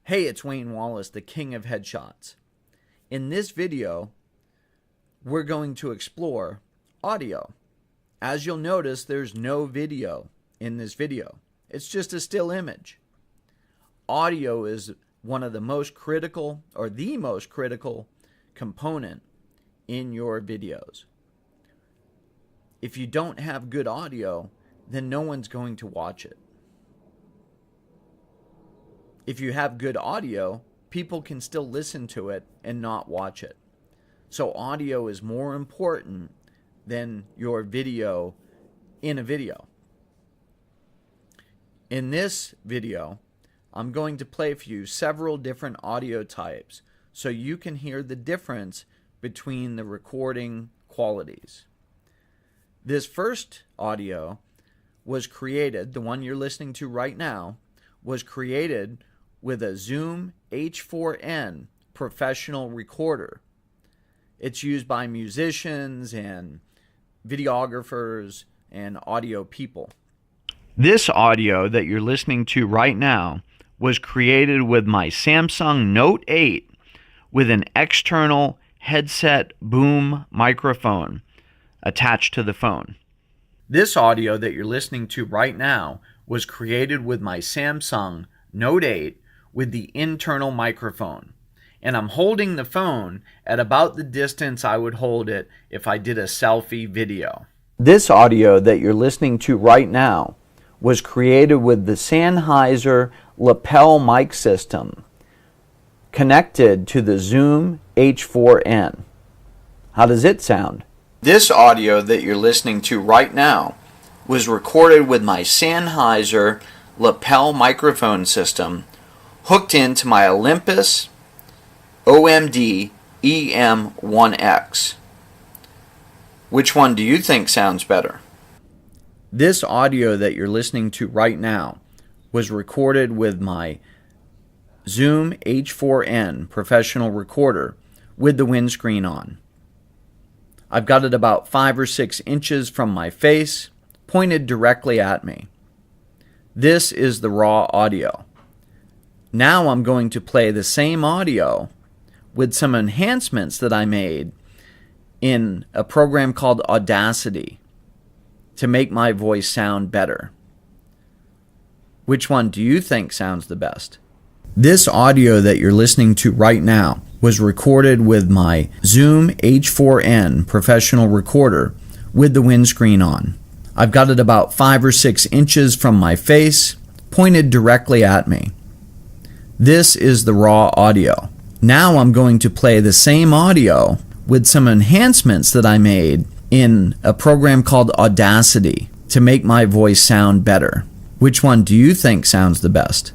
Hey, it's Wayne Wallace, the king of headshots. In this video, we're going to explore audio. As you'll notice, there's no video in this video. It's just a still image. Audio is one of the most critical, or the most critical component in your videos. If you don't have good audio, then no one's going to watch it. If you have good audio, people can still listen to it and not watch it. So audio is more important than your video in a video. In this video, I'm going to play for you several different audio types so you can hear the difference between the recording qualities. This first audio was created, the one you're listening to right now, was created with a Zoom H4n professional recorder. It's used by musicians and videographers and audio people. This audio that you're listening to right now was created with my Samsung Note 8 with an external headset boom microphone attached to the phone. This audio that you're listening to right now was created with my Samsung Note 8 with the internal microphone. And I'm holding the phone at about the distance I would hold it if I did a selfie video. This audio that you're listening to right now was created with the Sennheiser lapel mic system connected to the Zoom H4n. How does it sound? This audio that you're listening to right now was recorded with my Sennheiser lapel microphone system hooked into my Olympus OMD EM1X. Which one do you think sounds better? This audio that you're listening to right now was recorded with my Zoom H4n professional recorder with the windscreen on. I've got it about 5 or 6 inches from my face, pointed directly at me. This is the raw audio. Now I'm going to play the same audio with some enhancements that I made in a program called Audacity to make my voice sound better. Which one do you think sounds the best? This audio that you're listening to right now was recorded with my Zoom H4n professional recorder with the windscreen on. I've got it about 5 or 6 inches from my face, pointed directly at me. This is the raw audio. Now I'm going to play the same audio with some enhancements that I made in a program called Audacity to make my voice sound better. Which one do you think sounds the best?